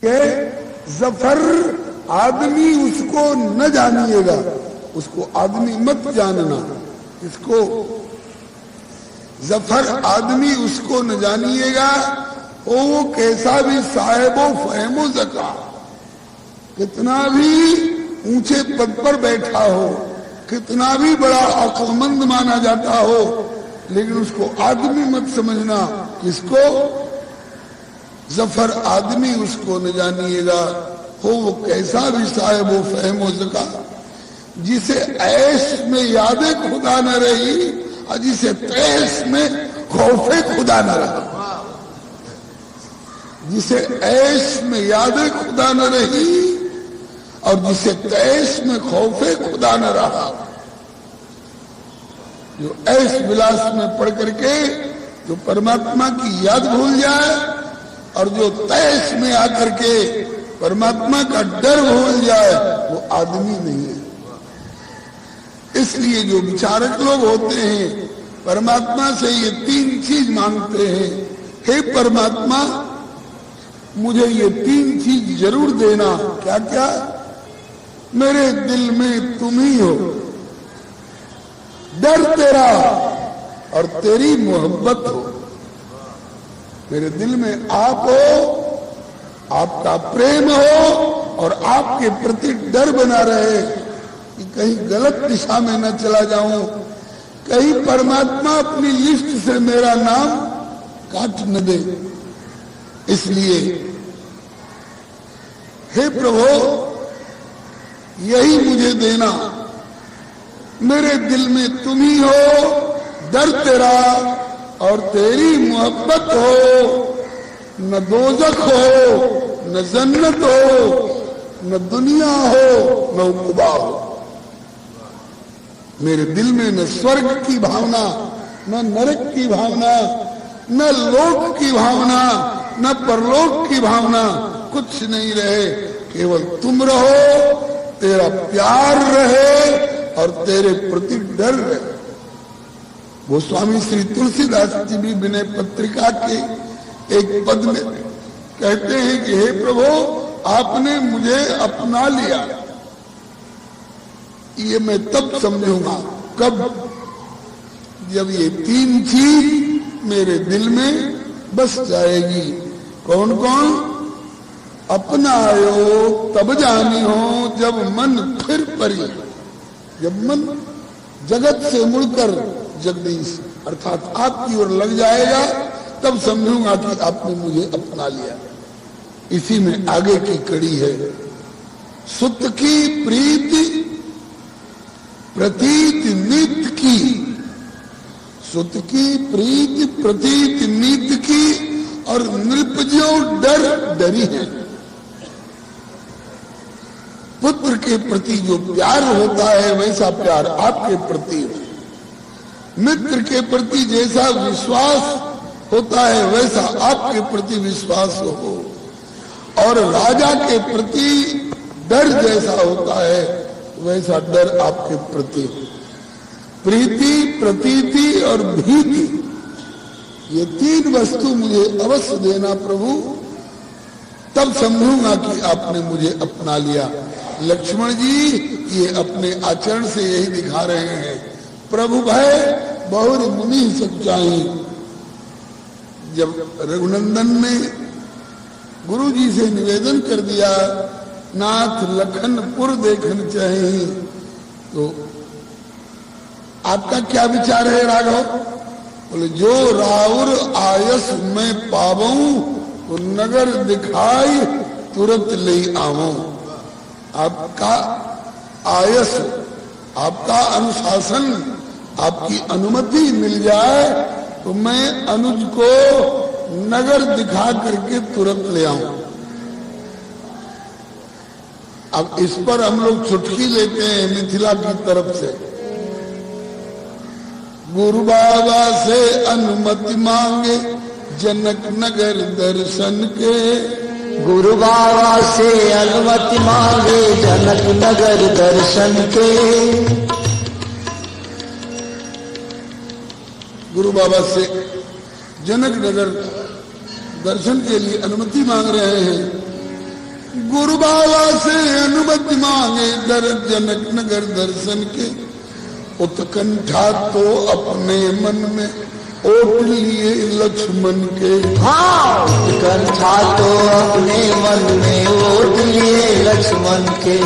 के जफर आदमी उसको न जानिएगा, उसको आदमी मत जानना। इसको जफर आदमी उसको न जानिएगा, वो कैसा भी साहेबो फहमो ज़का, कितना भी ऊंचे पद पर बैठा हो, कितना भी बड़ा अक्लमंद माना जाता हो, लेकिन उसको आदमी मत समझना। किसको? जफर आदमी उसको न जानिएगा, हो वो कैसा भी साहेब वो फहमो ज़का, जिसे ऐश में यादें खुदा न रही और जिसे तैश में खौफे खुदा न रहा। जिसे ऐश में यादें खुदा न रही और जिसे तैश में खौफे खुदा न रहा। जो ऐश विलास में पढ़ करके जो परमात्मा की याद भूल जाए और जो तैश में आकर के परमात्मा का डर भूल जाए, वो आदमी नहीं है। इसलिए जो विचारक लोग होते हैं परमात्मा से ये तीन चीज मांगते हैं, हे परमात्मा मुझे ये तीन चीज जरूर देना। क्या क्या? मेरे दिल में तुम ही हो, डर तेरा और तेरी मोहब्बत हो। मेरे दिल में आप हो, आपका प्रेम हो और आपके प्रति डर बना रहे कि कहीं गलत दिशा में न चला जाऊं, कहीं परमात्मा अपनी लिस्ट से मेरा नाम काट न दे। इसलिए हे प्रभु यही मुझे देना, मेरे दिल में तुम ही हो, डर तेरा और तेरी मोहब्बत हो। न दोजख हो, न जन्नत हो, न दुनिया हो, न उक़बा हो। मेरे दिल में न स्वर्ग की भावना, न नरक की भावना, न लोक की भावना, न परलोक की भावना, कुछ नहीं रहे। केवल तुम रहो, तेरा प्यार रहे और तेरे प्रति डर रहे। वो स्वामी श्री तुलसीदास जी भी विनय पत्रिका के एक पद में कहते हैं कि हे प्रभु आपने मुझे अपना लिया। ये मैं तब समझूंगा कब, जब ये तीन चीज मेरे दिल में बस जाएगी। कौन कौन? अपना आयो तब जानी हो जब मन फिर परी। जब मन जगत से मुड़कर जगदीश अर्थात आपकी ओर लग जाएगा, तब समझूंगा कि आपने मुझे अपना लिया। इसी में आगे की कड़ी है। सुत की प्रीति प्रतीत नित की, सुत की प्रीति प्रतीत नित की, और नृपजो डर डरी है। पुत्र के प्रति जो प्यार होता है वैसा प्यार आपके प्रति हो। मित्र के प्रति जैसा विश्वास होता है वैसा आपके प्रति विश्वास हो, और राजा के प्रति डर जैसा होता है वैसा डर आपके प्रति हो। प्रीति, प्रतीति और भीति, ये तीन वस्तु मुझे अवश्य देना प्रभु, तब समझूंगा कि आपने मुझे अपना लिया। लक्ष्मण जी ये अपने आचरण से यही दिखा रहे हैं। प्रभु भय बहुर मुनि सच्चाई। जब रघुनंदन ने गुरु जी से निवेदन कर दिया नाथ लखनपुर देखन चाहिए, तो आपका क्या विचार है राघव? बोले जो राउर आयस में पावऊं तो नगर दिखाई तुरंत ले आवूं। आपका आयस, आपका अनुशासन, आपकी अनुमति मिल जाए तो मैं अनुज को नगर दिखा करके तुरंत ले आऊं। अब इस पर हम लोग चुटकी लेते हैं मिथिला की तरफ से। गुरु बाबा से अनुमति मांगे जनक नगर दर्शन के। गुरु बाबा से अनुमति मांगे जनक नगर दर्शन के। गुरु बाबा से जनक नगर दर्शन के लिए अनुमति मांग रहे हैं। गुरु बाबा से अनुमति मांगे दर जनक नगर दर्शन के, उत्कंठा तो अपने मन में ओट लिए लक्ष्मण के। हाँ, उत्कंठा तो अपने मन में ओट लिए लक्ष्मण के।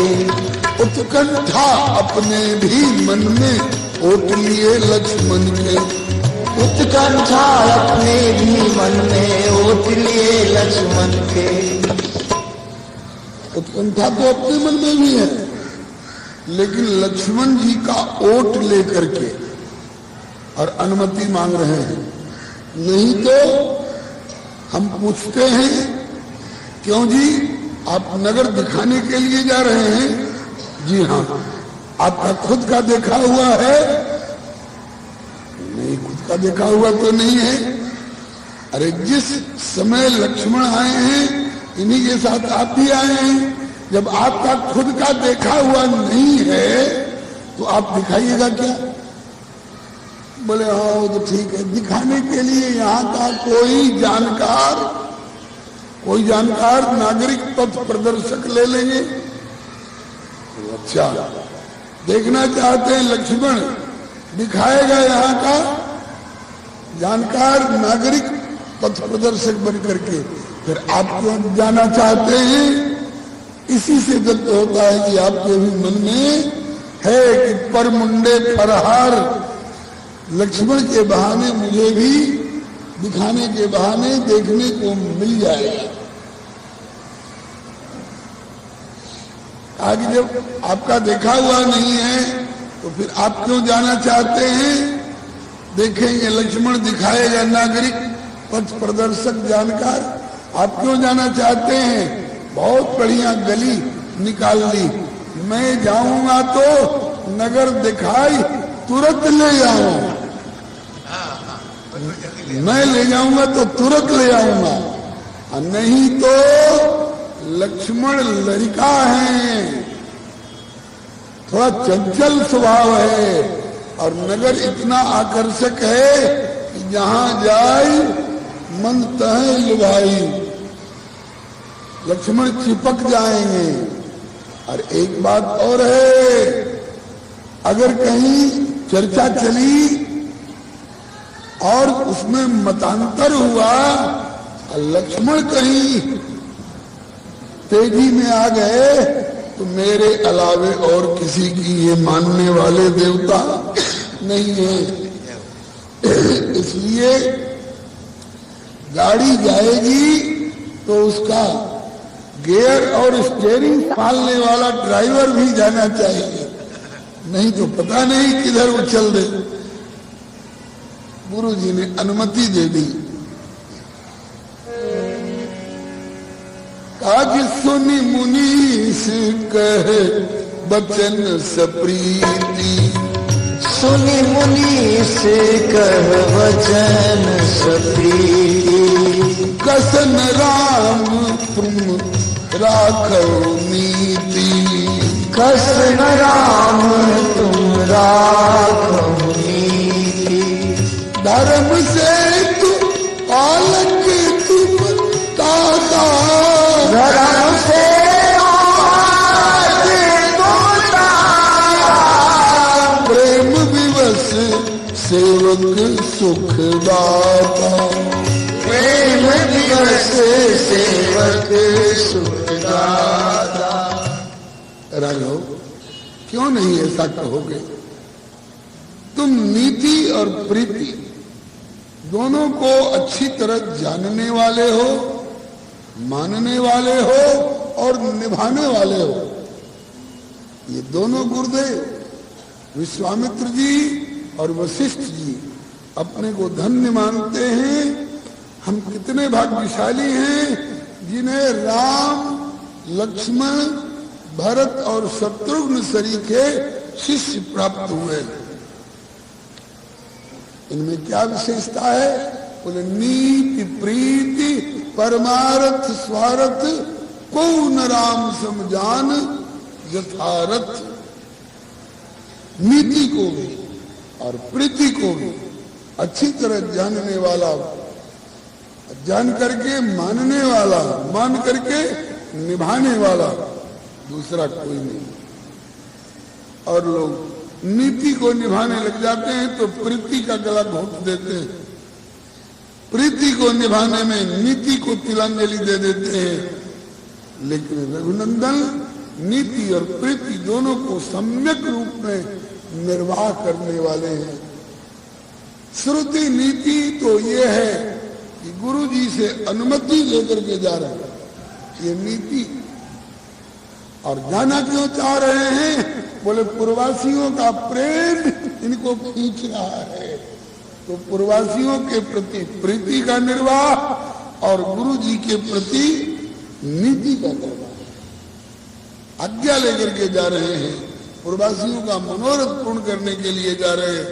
उत्कंठा अपने भी मन में ओट लिए लक्ष्मण के। उत्कंठा अपने भी मन में ओट लिए लक्ष्मण के। उत्कंठा तो अपने मन में भी है, लेकिन लक्ष्मण जी का ओट लेकर के और अनुमति मांग रहे हैं। नहीं तो हम पूछते हैं, क्यों जी आप नगर दिखाने के लिए जा रहे हैं? जी हाँ। आपका खुद का देखा हुआ है? नहीं, खुद का देखा हुआ तो नहीं है। अरे जिस समय लक्ष्मण आए हैं, इन्हीं के साथ आप भी आए हैं। जब आपका खुद का देखा हुआ नहीं है तो आप दिखाइएगा क्या? बोले हाँ वो तो ठीक है, दिखाने के लिए यहाँ का कोई जानकार नागरिक पथ प्रदर्शक ले लेंगे। अच्छा, देखना चाहते हैं लक्ष्मण, दिखाएगा यहाँ का जानकार नागरिक पथ प्रदर्शक बन करके, फिर आप क्यों जाना चाहते हैं? इसी से व्यक्त होता है कि आपके भी मन में है कि पर मुंडे फरहार, लक्ष्मण के बहाने मुझे भी दिखाने के बहाने देखने को मिल जाएगा। आगे जब आपका देखा हुआ नहीं है तो फिर आप क्यों जाना चाहते हैं? देखेंगे लक्ष्मण दिखाएगा नागरिक पथ प्रदर्शक जानकार, आप क्यों जाना चाहते हैं? बहुत बढ़िया गली निकाल ली, मैं जाऊंगा तो नगर दिखाई तुरंत ले जाऊंगा, मैं ले जाऊंगा तो तुरंत ले आऊंगा, नहीं तो लक्ष्मण लड़का है, थोड़ा चंचल स्वभाव है और नगर इतना आकर्षक है कि जहां जाए मन तहे लुभाई, लक्ष्मण चिपक जाएंगे। और एक बात और है, अगर कहीं चर्चा चली और उसमें मतांतर हुआ, लक्ष्मण कहीं तेजी में आ गए तो मेरे अलावे और किसी की ये मानने वाले देवता नहीं है। इसलिए गाड़ी जाएगी तो उसका गियर और स्टीयरिंग संभालने वाला ड्राइवर भी जाना चाहिए, नहीं तो पता नहीं किधर उछल दे। गुरु जी ने अनुमति दे दी। आज सुनी मुनीस कहे बचन सप्रीति, सुनी मुनीस कह वचन सप्रीति, कसन राम तुम राखो नीति, कसन राम तुम राखो नीति, धर्म से तू पालक तुम ताता, धर्म से प्रेम विवश सेवक सुखदाता, प्रेम दिवस सेवक सुखदाता। राघव क्यों नहीं ऐसा कहोगे? तुम नीति और प्रीति दोनों को अच्छी तरह जानने वाले हो, मानने वाले हो और निभाने वाले हो। ये दोनों गुरुदेव विश्वामित्र जी और वशिष्ठ जी अपने को धन्य मानते हैं। हम कितने भाग्यशाली हैं जिन्हें राम, लक्ष्मण, भरत और शत्रुघ्न सरीखे शिष्य प्राप्त हुए। इनमें क्या विशेषता है? बोले नीति प्रीति परमारथ स्वार्थ को न राम समझान यथारथ। नीति को भी और प्रीति को भी अच्छी तरह जानने वाला, जान करके मानने वाला, मान करके निभाने वाला दूसरा कोई नहीं। और लोग नीति को निभाने लग जाते हैं तो प्रीति का गला घोट देते हैं, प्रीति को निभाने में नीति को तिलांजलि दे देते हैं। लेकिन रघुनंदन नीति और प्रीति दोनों को सम्यक रूप में निर्वाह करने वाले हैं। श्रुति नीति तो ये है कि गुरु जी से अनुमति लेकर के जा रहे हैं, ये नीति। और जाना क्यों चाह रहे हैं? बोले पूर्ववासियों का प्रेम इनको खींच रहा है, तो पूर्ववासियों के प्रति प्रीति का निर्वाह और गुरु जी के प्रति नीति का निर्वाह। आज्ञा लेकर के जा रहे हैं, पूर्ववासियों का मनोरथ पूर्ण करने के लिए जा रहे हैं।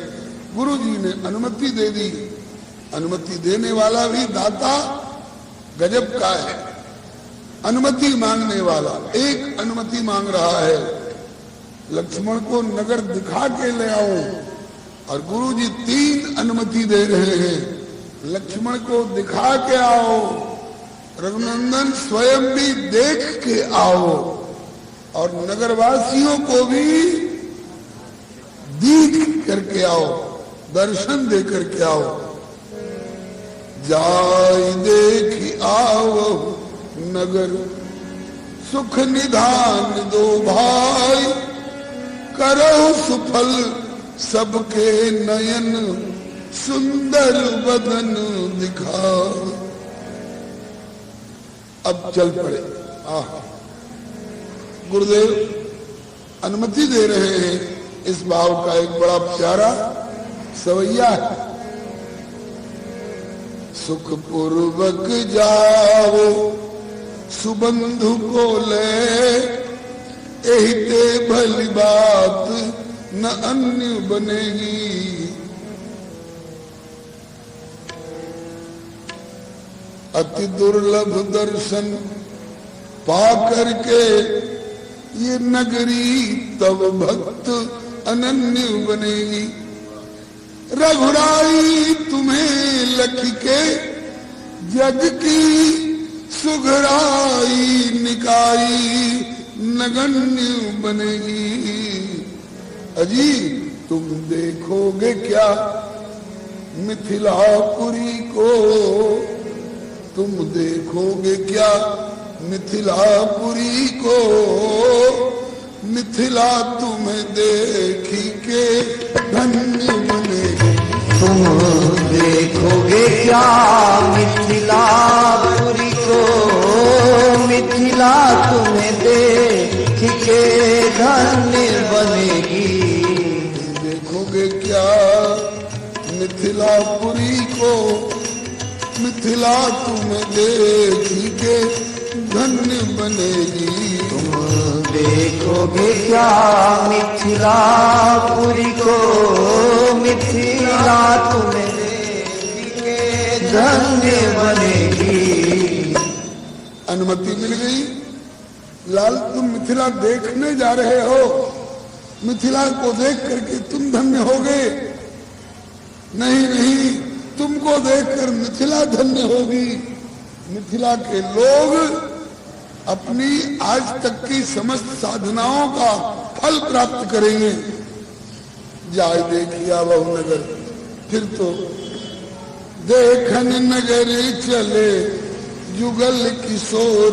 गुरु जी ने अनुमति दे दी। अनुमति देने वाला भी दाता गजब का है। अनुमति मांगने वाला एक अनुमति मांग रहा है, लक्ष्मण को नगर दिखा के ले आओ, और गुरु जी 3 अनुमति दे रहे हैं। लक्ष्मण को दिखा के आओ, रघुनंदन स्वयं भी देख के आओ, और नगरवासियों को भी देख करके आओ, दर्शन दे करके आओ। जाय देख आओ नगर, सुख निधान दो भाई, करो सुफल सबके नयन, सुंदर बदन दिखाओ। अब चल पड़े। गुरुदेव अनुमति दे रहे हैं। इस भाव का एक बड़ा प्यारा सवैया है। सुख पूर्वक जाओ सुबंधु को ले, यही ते भली बात न अन्य बनेगी। अति दुर्लभ दर्शन पा करके ये नगरी तब भक्त अनन्य बनेगी। रघुराई तुम्हें लख के जग की, सुघराई निकाई नगण्य बनेगी। अजी तुम देखोगे क्या मिथिलापुरी को, तुम देखोगे क्या मिथिलापुरी को, मिथिला तुम्हें देखी के धन्य बनेगी। तुम देखोगे क्या मिथिलापुरी को, मिथिला तुम्हें देख के धन्य बनेगी। देखोगे क्या मिथिलापुरी को, मिथिला तुम्हें देखी के धन्य बनेगी। तुम देखोगे क्या मिथिलापुरी को, मिथिला तुम्हें देख के धन्य बनेगी। अनुमति मिल गई। लाल तुम मिथिला देखने जा रहे हो, मिथिला को देख करके तुम धन्य हो गए। नहीं नहीं, तुमको देखकर मिथिला धन्य होगी। मिथिला के लोग अपनी आज तक की समस्त साधनाओं का फल प्राप्त करेंगे। जाय देखिया बहु नगर, फिर तो देखन नगर चले जुगल किशोर,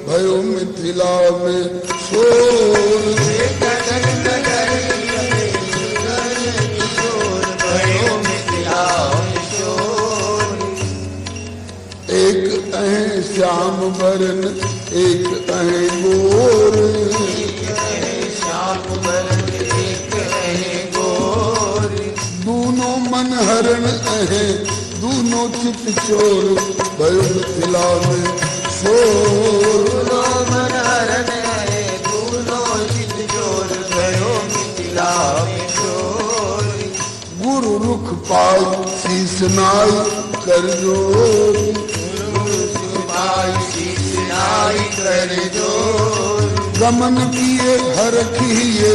भयो मिथिला में शोर। देखन नगर चले जुगल किशोर, भयो मिथिला में शोर। एक अहें श्याम बरन एक अहें गोर, श्याम बरन एक अहें गोर। दूनों मन हरण अहें दूनों चित चोर, भयो मिथिला में शोर। दूनों मन हरण अहें दूनों चित चोर, भयो मिथिला में शोर। गुरु रुख पाई शीस नाई कर जोर, कर जोर। गमन किए हर किए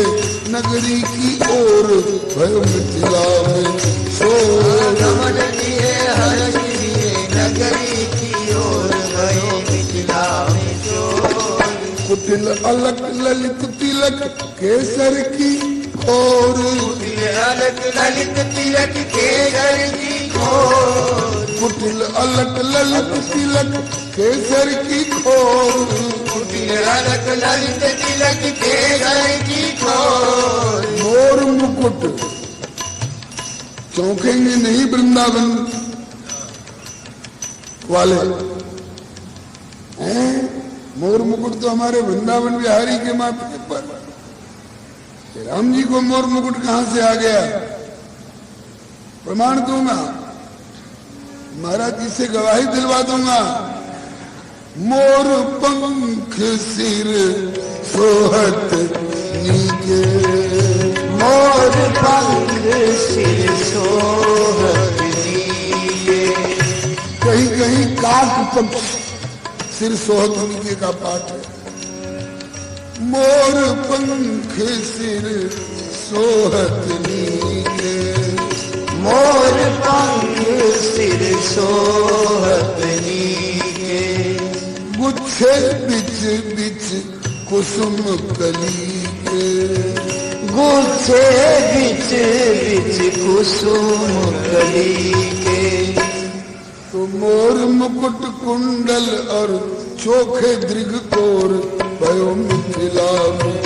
नगरी की ओर, भयो मिथिला में शोर। गमन किए हर किए नगरी की ओर, भयो मिथिला में शोर। कुटिल अलक ललित तिलक केसर की खोर, अलग ललित तिलक केसर की खोर, कुटिल अलक ललित तिलक केसर की खोर, अलग ललित तिलक केसर की खोर। मोर मुकुट चौंकेंगे नहीं वृंदावन वाले हैं। मोर मुकुट तो हमारे वृंदावन बिहारी के माथे पर। राम जी को मोर मुकुट कहां से आ गया? प्रमाण दूंगा, महाराज जी से गवाही दिलवा दूंगा। मोर पंख सिर सोहत नीके, मोर पंख सिर सोहत नीके। कहीं कहीं काक पंख सिर सोहत नीके का पाठ है। मोर पंख सिर सोहत नीके, मोर पंख सिर सोहत नीके। गुच्छे बिच बिच कुसुम कली के, गुच्छे बिच बिच कुसुम कली के। तो मोर मुकुट कुंडल और चोखे दृग कोर भयो मिथिला में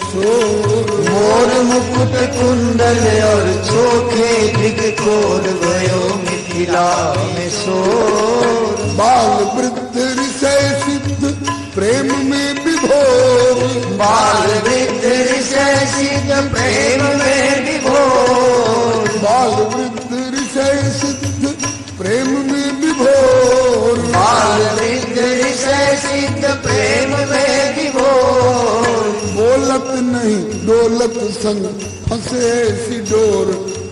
शोर। मोर मुकुट कुंडल और चोखे दृग कोर भयो मिथिला में शोर। बाल वृद्ध ऋषय सिद्ध प्रेम में विभोर, बाल वृद्ध ऋषय सिद्ध प्रेम में विभोर। बाल वृद्ध ऋषय सिद्ध प्रेम में विभोर। बाल वृद्ध ऋषय सिद्ध प्रेम में विभोर। बोलत नहीं डोलत संग फंसे ऐसी डोर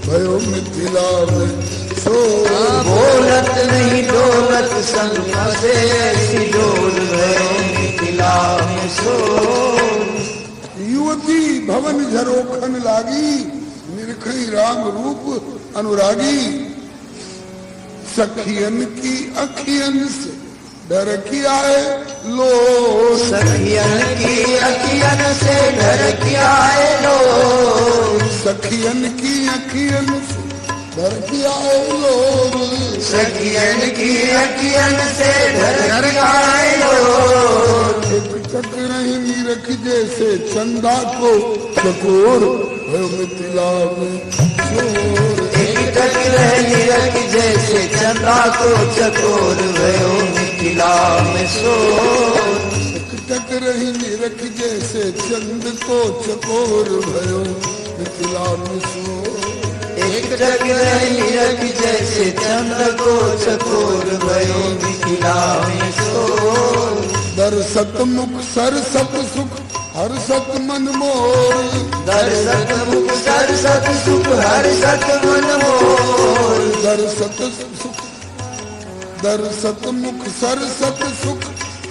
भयो मिथिला में शोर। बोलत नहीं डोलत संग फंसे ऐसी डोर भयो मिथिला में शोर। युवती भवन झरोखन लागी निरखई राम रूप अनुरागी। सखियन की अखियन से डर की आए लो, सखियन की अखियन से डर की आए लो। सखियन की अखियन से डर की आए लो, सखियन की अखियन से डर की आए लो। एक टक नहीं रख जैसे चंदा को चकोर भयो मिथिला में शोर। एक टक नहीं रख जैसे चंदा को चकोर भयो मिथिला में शोर। एक टक नहीं रख जैसे चंद को चकोर भयो मिथिला में शोर। एक टक नहीं रख जैसे चंद्र को चकोर भयो मिथिला में शोर। दरसत मुख सरसत सुख हर्षत मन मोर, दरसत मुख सरसत सुख हर्षत मन मोर। दरसत सुख दरसत मुख सरसत सुख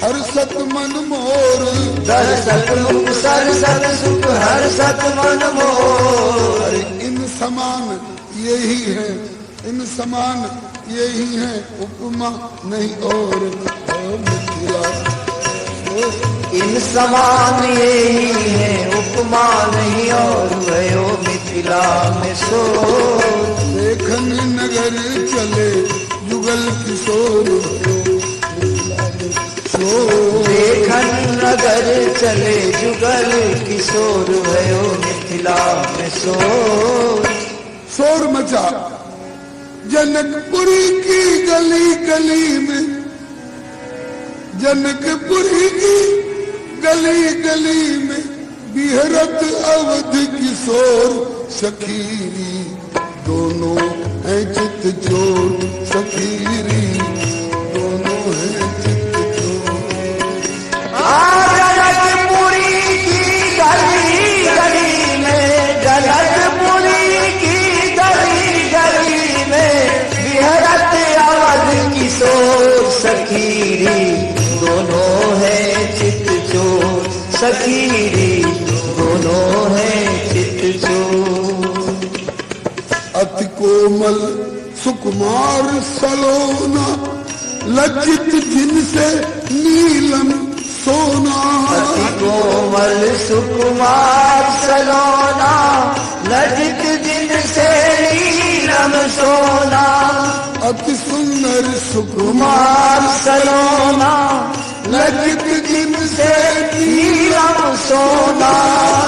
हर्षत मन मोर। दरसत मुख सरसत सुख हर्षत मन मोर। अरे इन समान यही है, इन समान यही है उपमा नहीं और मिथिला। इन समान यही है उपमा नहीं और भयो मिथिला में शोर। देखन नगर चले युगल किशोर शोर। देखन नगर चले जुगल किशोर भयो मिथिला में शोर। शोर मचा जनकपुरी की गली गली में, जनकपुरी की गली गली में बिहरत अवध किशोर सखीरी दोनों हैं चित चोर। सखीरी दोनों हैं चित चोर। जनकपुरी की गली गली में, जनकपुरी की गली गली में बिहरत अवध किशोर सखीरी दोनों है चित चोर। सखीरी दोनों है चित चोर। अति कोमल सुकुमार सलोना लज्जित जिनसे नीलम सोना। अति कोमल सुकुमार सलोना, ललित दिन से नीलम सोना। अति सुंदर कुमार सलोना, ललित दिन से नीलम सोना।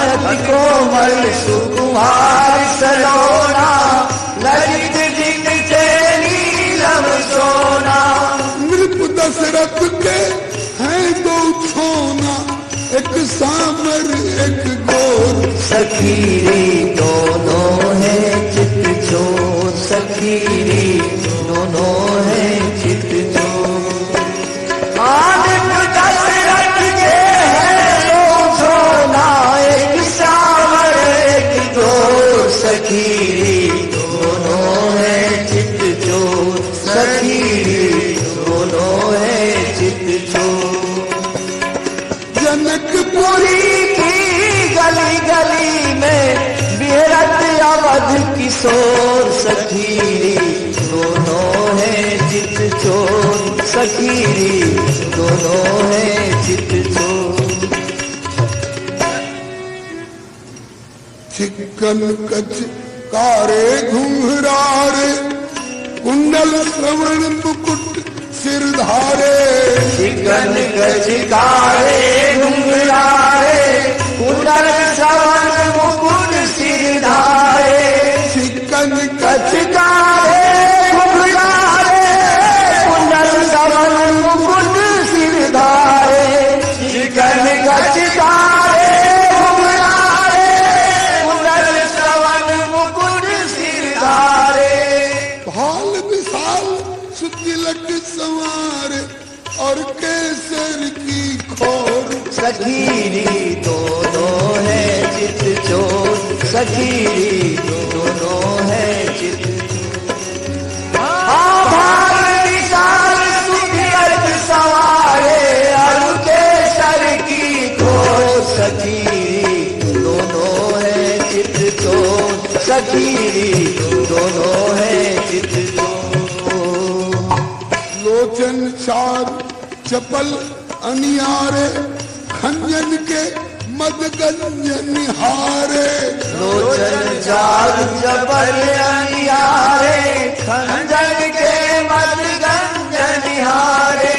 अति कोमल सुकुमार सलोना, ललित दिन से नीलम सोना। नृप दशरथ के हैं दो छोना, एक सामर एक गोर। सखीरी दोनों है चित चोर, सखीरी दोनों है चित चोर। आनंद दशरथ के हैं दो छोना, एक सामर एक गोर। सखीरी दोनों है चित चोर, सखीरी दोनों है चित चोर। जनकपुरी की गली गली में बिहरत अवध किशोर। सखीरी दोनों है चित चोर, सखीरी दोनों है चित चोर। चिकन कच कारे घुंघरारे, कुंडल श्रवण मुकुट सिरधारे। चिकन गजकारे घुंघरारे, कुंडल श्रवण मुकुट सिरधारे। चिकन गजकारे घुंघरारे, कुंडल श्रवण मुकुट सिरधारे। चिकन गजकारे घुंघरारे, कुंडल श्रवण मुकुट सिरधारे। भाल विशाल सुतिलक संवार, और केसर की खोर। सखीरी दोनों है चित चोर, सखीरी दोनों है चित चोर। भाल विशाल सुतिलक संवारे, और केसर की खोर। सखीरी दोनों है चित चोर, सखीरी दोनों है चित चोर। लोचन चार चपल अनियारे, खंजन के मदगंजन हारे। लोचन चार चपल अनियारे, खंजन के मदगंजन हारे।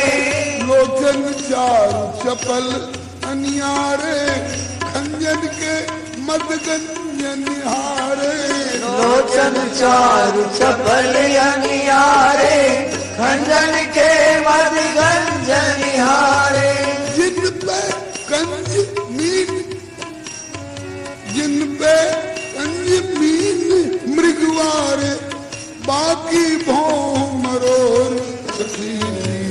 लोचन चार चपल अनियारे, खंजन के मदगंजन हारे। लोचन चार चपल अनियारे, खंजन के मदगंजन हारे। जिन पे कंज मीन, जिन पे कंज मीन मृगवारे, बाकी भों मरोर। सखीरी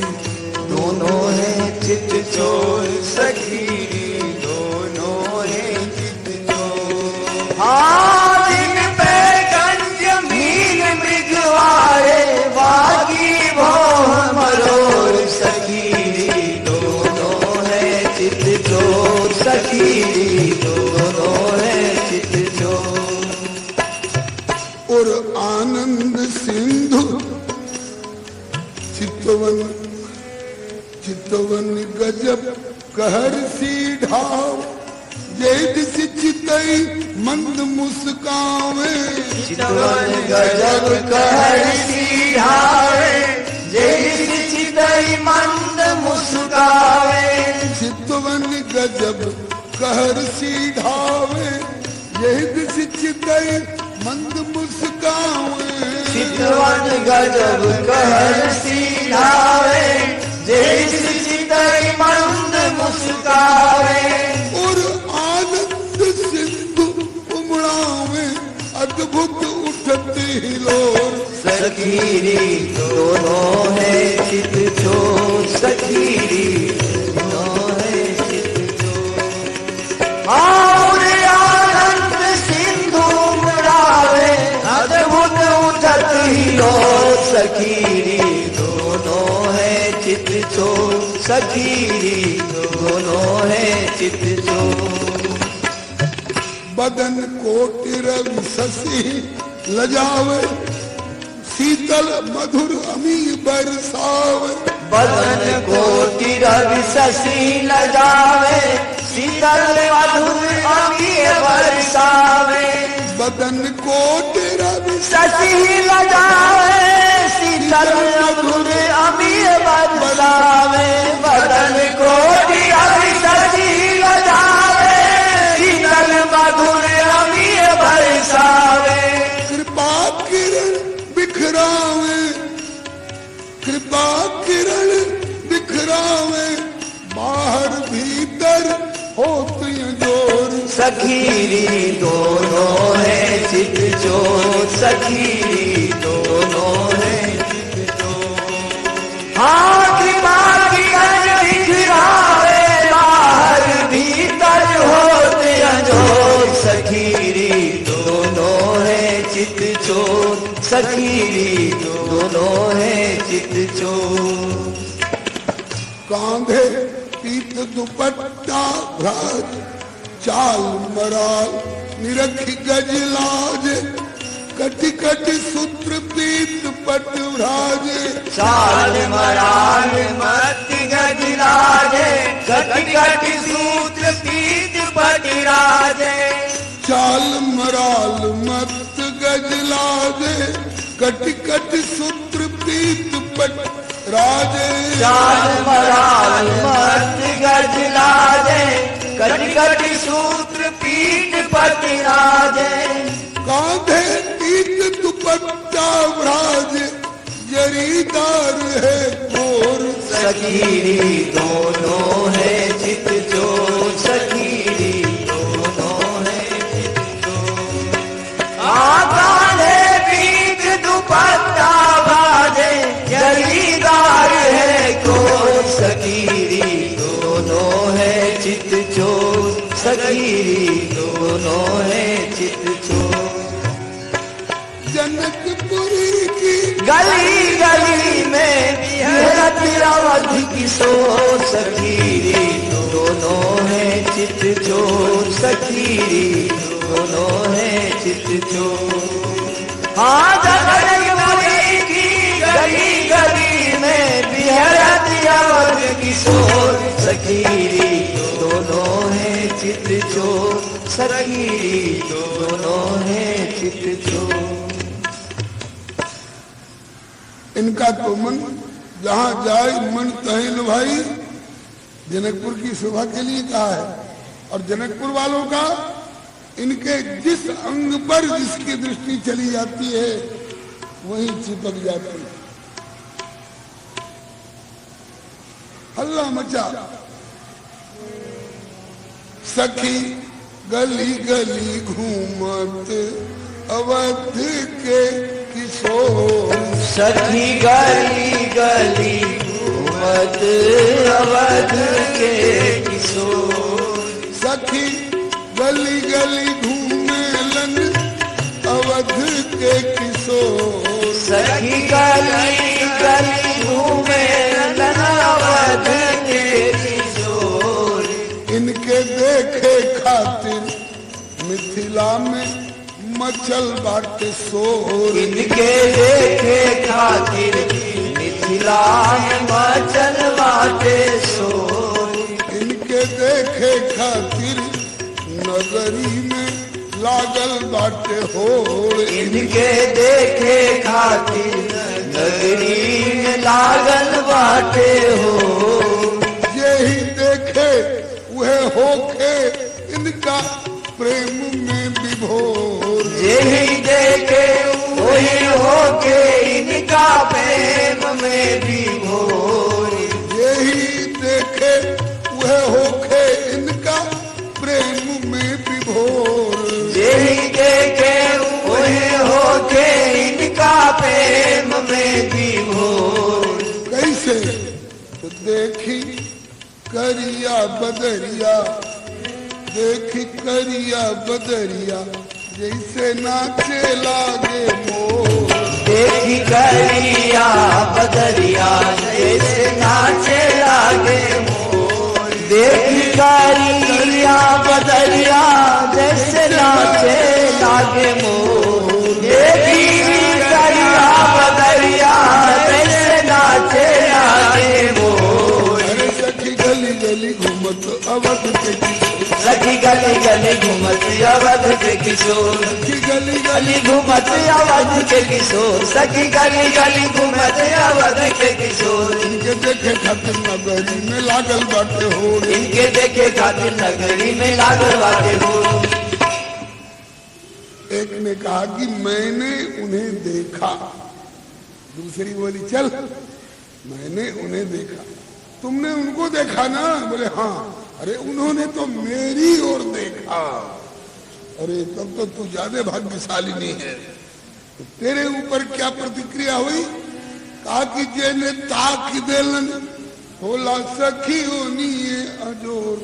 दोनों है चित चोर, सखीरी दोनों है चित चोर। हाँ, जिन पे कंज मीन मृगवारे, बाकी भों मरोर। सखीरी दोनों है चित चोर, सखीरी दोनों है चित चोर। और आनंद सिंधु चितवन, चितवन गजब कहर सी ढाव। जेठ सी चितई मंद मुस्कावे। चितवन गजब कहर सी ढावे, जेठ सी चितई मंद मुस्कावे। चितवन गजब कहर सी ढावे, जेठ सी चितई मंद मुस्कावे। चितवन गजब कहर सी ढावे, जेठ सी चितई मंद मुस्कावे। और आनंद सिंधु उमड़ावे, अद्भुत उठत हिलोर। सखीरी दोनों है चित चोर, सखीरी दोनों है चित चोर। और आनंद सिंधु उमड़ावे, अद्भुत उठत हिलोर। सखीरी दोनों है चित चोर, सखीरी दोनों है चित चोर। बदन कोटि रवि शशि लजावे, शीतल मधुर अमी बरसावे। बदन कोटि रवि शशि लजावे, शीतल बदन कोट रवि शशि लगावे शीतल मधुर अमीय बरसावे बदन कोटि रवि शशि लगावे शीतल मधुर अमीय बरसावे कृपा किरण बिखरावे कृपा किरण बिखरावे बाहर भीतर होती जोर सखीरी दोनों है चित चोर सखीरी दोनों है चित चोर हाँ कृपा किरण बिखरावे बाहर भीतर होते अंजोर सखीरी दोनों है चित चोर सखीरी दोनों है चित चोर कांधे पीत दुपट्टा भ्राज चाल मराल निरखी गजलाज कटि कटि सूत्र पीत पट भ्राजे चाल मराल मत गजराजे कटि कटि सूत्र पीत पट राजे चाल मराल मत गजलाजे कटि कटि सूत्र पीत पट राजे चाल मराल मत गजराजे कटि कटि सूत्र पीत पट राजे कांधे पीत दुपट्टा भ्राज जरीदार है घोर सखीरी दोनों है चित चोर सखीरी दोनों है चित चोर आकाले पीत दुपट्टा बाजे जरीदार है घोर सखीरी दोनों है चित चोर सखीरी दोनों है चित चोर जनकपुरी की गली गली में अवधि किशोर सखीरी दोनों है चित चोर सखीरी दोनों है चित चोर हाँ जनकपुरी की गली गली में बिहरती अवधि किशोर सखीरी दोनों है चित चोर सखीरी दोनों है चित चोर इनका तो मन जहां जाए मन तहन भाई जनकपुर की शोभा के लिए कहा है और जनकपुर वालों का इनके जिस अंग पर जिसकी दृष्टि चली जाती है वही चिपक जाती है हल्ला मचा सखी गली गली घूमत अवध के किशोर सखी गली गली घूमत अवध के किशोर सखी गली गली घूमेलन अवध के किशोर सखी गली गली घूमे अवध के किशोर इनके देखे खातिर मिथिला में मचल बाटे शोर इनके देखे खातिर मिथिला में मचल बाटे शोर इनके देखे खातिर नगरी में लागल बाटे होड़ इनके देखे खातिर नगरी में लागल बाटे हो यही देखे वह होके इनका प्रेम में विभोर यही देखे वही होके इनका प्रेम में विभोर यही देखे वह होके इनका प्रेम में विभोर यही देखे वही होके इनका प्रेम में विभोर कैसे तो देखी करिया बदरिया देखी करिया बदरिया जैसे नाचे लागे मोर देखी करिया बदरिया जैसे नाचे लागे मोर देखी करिया बदरिया जैसे नाचे लागे मोर देखी करिया बदरिया जैसे नाचे लागे मोर अरे सखी गली गली घूम घूमत अवध के किशोर, सखी गली गली घूमत अवध के किशोर, सखी गली गली घूमत अवध के किशोर, सखी गली गली घूमत अवध के किशोर, इनके देखे खातिर नगरी में लागल बाटे हो, इनके देखे खातिर नगरी में लागल बाटे हो। एक ने कहा कि मैंने उन्हें देखा, दूसरी बोली चल मैंने उन्हें देखा, तुमने उनको देखा ना? बोले हाँ। अरे उन्होंने तो मेरी ओर देखा। अरे तब तो तू ज्यादा भाग्यशाली नहीं है। तो तेरे ऊपर क्या प्रतिक्रिया हुई? कहा कि जेने ताक देलन होला सखी होनी है अजोर,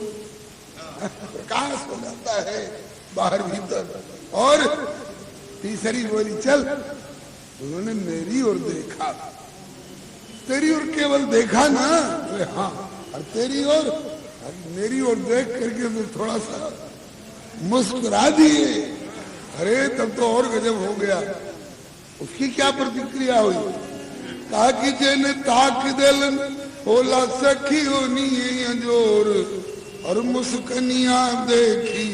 प्रकाश हो जाता है बाहर भीतर। और तीसरी बोली चल उन्होंने मेरी ओर देखा, तेरी ओर केवल देखा ना? अरे हाँ। और तेरी ओर? मेरी ओर देख करके तो थोड़ा सा मुस्कुरा दिए। अरे तब तो और गजब हो गया। उसकी क्या प्रतिक्रिया हुई? कहा कि जेने ताक देलन होला सखी होनी है जोर, और मुस्कनिया देखी